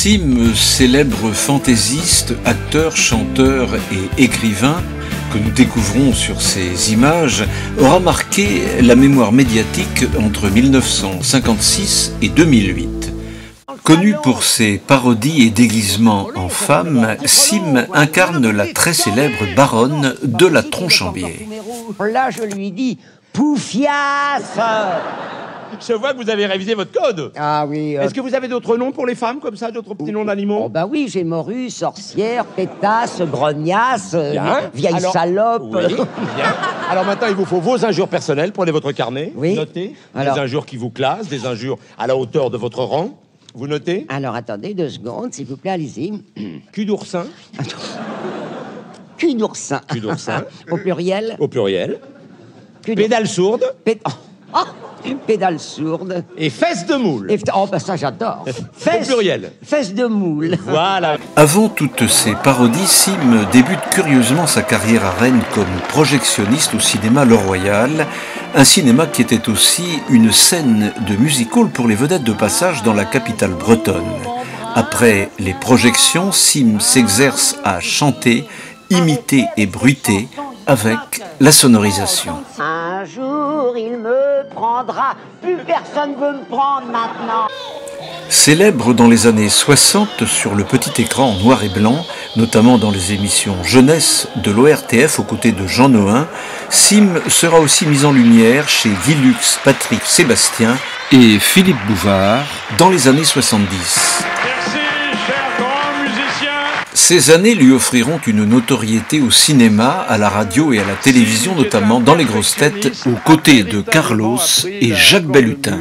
Sim, célèbre fantaisiste, acteur, chanteur et écrivain, que nous découvrons sur ces images, aura marqué la mémoire médiatique entre 1956 et 2008. Connu pour ses parodies et déguisements en femme, Sim incarne la très célèbre baronne de la Tronchambier. Là, je lui dis « Poufias !» Je vois que vous avez révisé votre code. Ah oui. Est-ce que vous avez d'autres noms pour les femmes, comme ça, d'autres petits noms d'animaux? Oh bah oui, j'ai morue, sorcière, pétasse, grognasse, vieille Alors, salope. Oui, bien. Alors maintenant, il vous faut vos injures personnelles. Prenez votre carnet, Oui. notez. Alors. Des injures qui vous classent, des injures à la hauteur de votre rang. Vous notez. Alors attendez 2 secondes, s'il vous plaît, allez-y. Cul d'oursin. Cul d'oursin. Cul d'oursin. Au pluriel. Au pluriel. Cul d'oursin. Pédale sourde. Pédale sourde. Et fesses de moule. Oh bah ça j'adore. Au pluriel. Fesses de moule. Voilà. Avant toutes ces parodies, Sim débute curieusement sa carrière à Rennes comme projectionniste au cinéma Le Royal, un cinéma qui était aussi une scène de music-hall pour les vedettes de passage dans la capitale bretonne. Après les projections, Sim s'exerce à chanter, imiter et bruiter avec la sonorisation. Un jour il me prendra, plus personne veut me prendre maintenant. Célèbre dans les années 60 sur le petit écran en noir et blanc, notamment dans les émissions jeunesse de l'ORTF aux côtés de Jean Nohain, Sim sera aussi mise en lumière chez Guy Lux, Patrick Sébastien et Philippe Bouvard dans les années 70. Ces années lui offriront une notoriété au cinéma, à la radio et à la télévision, notamment dans les grosses têtes, aux côtés de Carlos et Jacques Bellutin.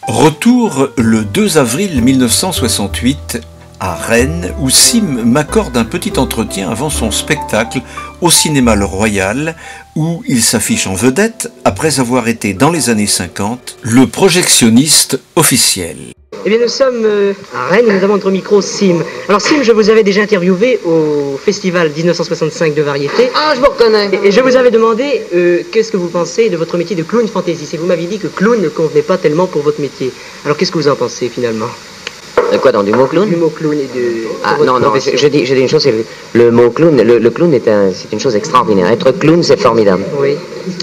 Retour le 2 avril 1968 à Rennes, où Sim m'accorde un petit entretien avant son spectacle au cinéma Le Royal, où il s'affiche en vedette après avoir été dans les années 50 le projectionniste officiel. Eh bien, nous sommes à Rennes et nous avons notre micro Sim. Alors Sim, je vous avais déjà interviewé au festival 1965 de variété. Ah, je vous reconnais. Et je vous avais demandé qu'est-ce que vous pensez de votre métier de clown fantaisiste. Et vous m'aviez dit que clown ne convenait pas tellement pour votre métier. Alors qu'est-ce que vous en pensez finalement? De quoi, dans du mot clown? Du mot clown et de... Ah non, non, je dis une chose, c'est le mot clown, le clown c'est une chose extraordinaire. Être clown, c'est formidable. Oui.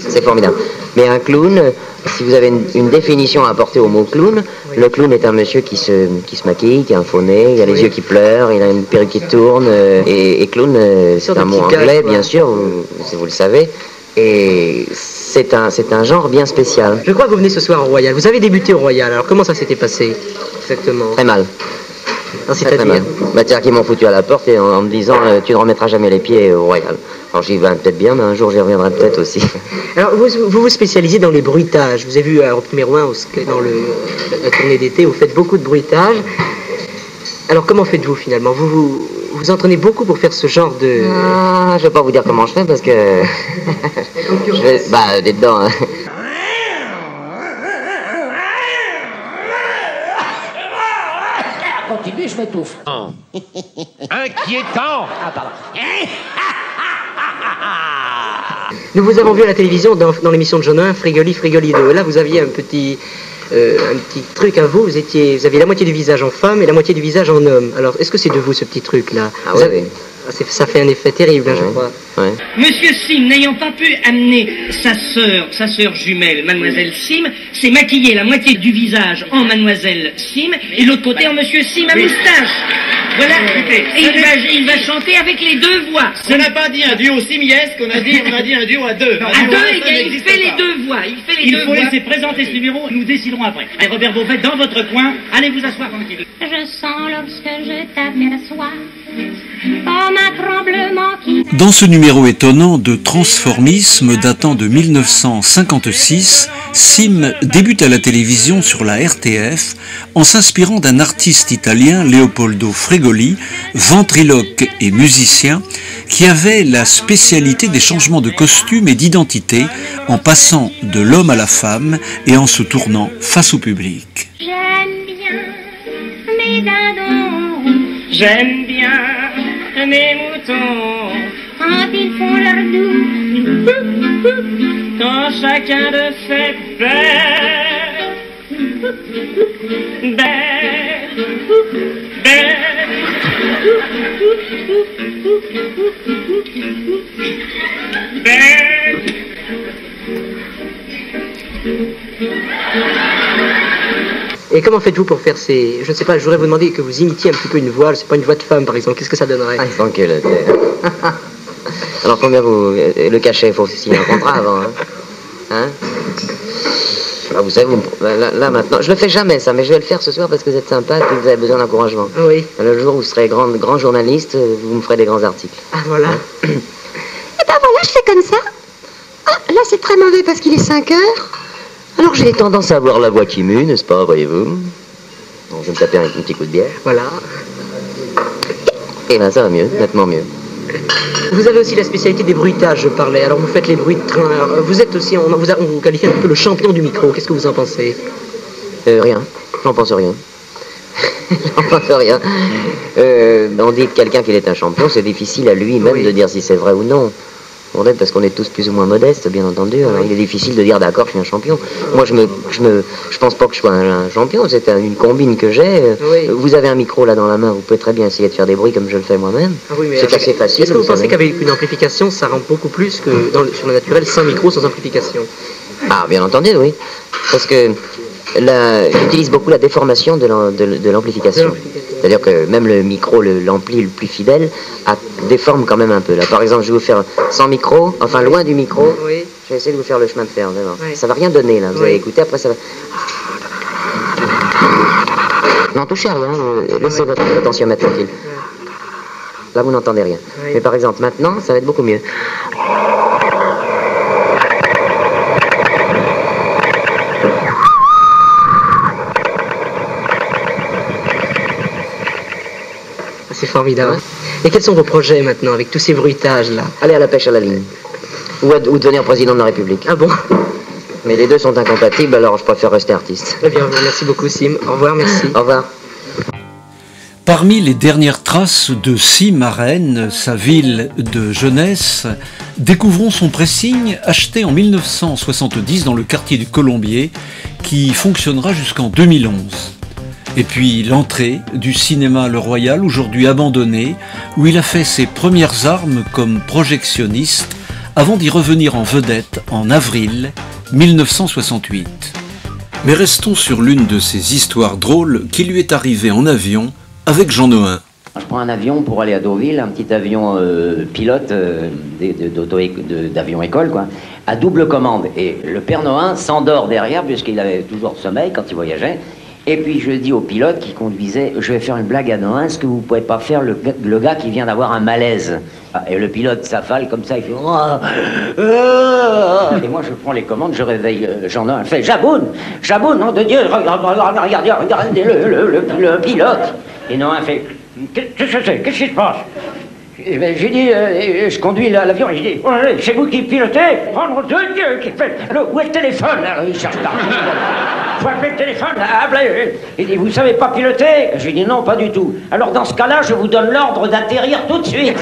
C'est formidable. Mais un clown, si vous avez une définition à apporter au mot clown, Oui. Le clown est un monsieur qui se maquille, qui a un faux nez, il a les yeux qui pleurent, il a une perruque qui tourne, et clown, c'est un mot anglais, bien sûr, vous le savez, et c'est un genre bien spécial. Je crois que vous venez ce soir au Royal. Vous avez débuté au Royal. Alors comment ça s'était passé exactement? Très mal. C'est-à-dire C'est-à-dire qu'ils m'ont foutu à la porte et en me disant tu ne remettras jamais les pieds au Royal. Alors j'y vais peut-être bien, mais un jour j'y reviendrai peut-être aussi. Alors vous spécialisez dans les bruitages. Vous avez vu au numéro 1 dans la tournée d'été, vous faites beaucoup de bruitages. Alors comment faites-vous finalement? Vous entraînez beaucoup pour faire ce genre de... Ah, je vais pas vous dire comment je fais parce que... Des dedans. Hein. Continuez, je m'étouffe. Inquiétant. Ah, pardon. Nous vous avons vu à la télévision dans l'émission de Jonin, Frigoli 2. Là, vous aviez un petit truc à vous. Vous aviez la moitié du visage en femme et la moitié du visage en homme. Alors, est-ce que c'est de vous, ce petit truc-là? Ah oui. Ça fait un effet terrible, hein, je crois. Ouais. Monsieur Sim, n'ayant pas pu amener sa sœur jumelle, Mademoiselle Sim, s'est maquillé la moitié du visage en Mademoiselle Sim et l'autre côté en Monsieur Sim à moustache. Voilà. Et il va chanter avec les deux voix. On n'a pas dit un duo simiesque, on a dit un duo à deux. À deux, il fait les deux voix. Il faut laisser présenter ce numéro, nous déciderons après. Allez, Robert Beauvais, dans votre coin, allez vous asseoir tranquille. Je sens lorsque je t'aperçois comme un tremblement qui... Dans ce numéro étonnant de transformisme datant de 1956, Sim débute à la télévision sur la RTF en s'inspirant d'un artiste italien, Leopoldo Fregoli, ventriloque et musicien, qui avait la spécialité des changements de costume et d'identité en passant de l'homme à la femme et en se tournant face au public. J'aime bien mes dindons, J'aime bien mes moutons quand ils font leur doux, quand dans chacun de ses pères. Et comment faites-vous pour faire ces... Je ne sais pas, je voudrais vous demander que vous imitiez un petit peu une voix, je sais pas, une voix de femme par exemple, qu'est-ce que ça donnerait? Ah, il faut que le... Alors combien vous... Le cachet, il faut signer un contrat avant, hein? Alors, vous savez, là maintenant, je le fais jamais ça, mais je vais le faire ce soir parce que vous êtes sympa et que vous avez besoin d'encouragement. Oui. Le jour où vous serez grand journaliste, vous me ferez des grands articles. Ah voilà. Hein? Et ben voilà, je fais comme ça. Ah, là c'est très mauvais parce qu'il est 5 heures. Alors j'ai tendance à avoir la voix qui mue, n'est-ce pas, voyez-vous? Bon, je vais me taper un petit coup de bière. Voilà. Et ben ça va mieux, nettement mieux. Vous avez aussi la spécialité des bruitages, je parlais. Alors vous faites les bruits de train. Alors, vous êtes aussi, on vous qualifie un peu le champion du micro. Qu'est-ce que vous en pensez? Rien. J'en pense rien. J'en pense rien. On dit de quelqu'un qu'il est un champion, c'est difficile à lui-même de dire si c'est vrai ou non. Parce qu'on est tous plus ou moins modestes, bien entendu. Alors, il est difficile de dire d'accord, je suis un champion. Moi, je pense pas que je sois un champion. C'est une combine que j'ai. Vous avez un micro là dans la main. Vous pouvez très bien essayer de faire des bruits comme je le fais moi-même. Ah oui, c'est assez facile. Est-ce que vous pensez qu'avec une amplification, ça rend beaucoup plus que sur le naturel, sans micro, sans amplification? Ah, bien entendu, oui. Parce que j'utilise beaucoup la déformation de l'amplification. C'est-à-dire que même le micro, l'ampli le plus fidèle, déforme quand même un peu. Là, par exemple, je vais vous faire sans micro, enfin loin du micro. Oui. Je vais essayer de vous faire le chemin de fer. Oui. Ça va rien donner là. Vous allez écouter, après ça va. Non, touchez à rien. Laissez votre potentiomètre tranquille. Là, vous n'entendez rien. Oui. Mais par exemple, maintenant, ça va être beaucoup mieux. C'est formidable. Ouais. Et quels sont vos projets maintenant avec tous ces bruitages-là? Aller à la pêche à la ligne. Ou devenir président de la République. Ah bon? Mais les deux sont incompatibles, alors je préfère rester artiste. Très bien, merci beaucoup Sim. Au revoir, merci. Au revoir. Parmi les dernières traces de Sim à Rennes, sa ville de jeunesse, découvrons son pressing acheté en 1970 dans le quartier du Colombier, qui fonctionnera jusqu'en 2011. Et puis l'entrée du cinéma Le Royal, aujourd'hui abandonné, où il a fait ses premières armes comme projectionniste, avant d'y revenir en vedette en avril 1968. Mais restons sur l'une de ces histoires drôles qui lui est arrivée en avion avec Jean Nohain. Je prends un avion pour aller à Deauville, un petit avion pilote d'avion école, quoi, à double commande. Et le père Nohain s'endort derrière, puisqu'il avait toujours sommeil quand il voyageait. Et puis je dis au pilote qui conduisait, je vais faire une blague à Nohain, est-ce que vous pouvez pas faire le gars qui vient d'avoir un malaise? Et le pilote s'affale comme ça, il fait... Et moi je prends les commandes, je réveille Jean Nohain, je fais Jaboun, nom de Dieu, regardez le pilote. Et Nohain fait, qu'est-ce que c'est? Qu'est-ce qui se passe? J'ai dit, je conduis l'avion, et j'ai dit, c'est vous qui pilotez? Oh mon Dieu, où est le téléphone? Alors il cherche partout. Faut appeler le téléphone, appelez. Il dit, vous savez pas piloter? J'ai dit, non, pas du tout. Alors dans ce cas-là, je vous donne l'ordre d'atterrir tout de suite.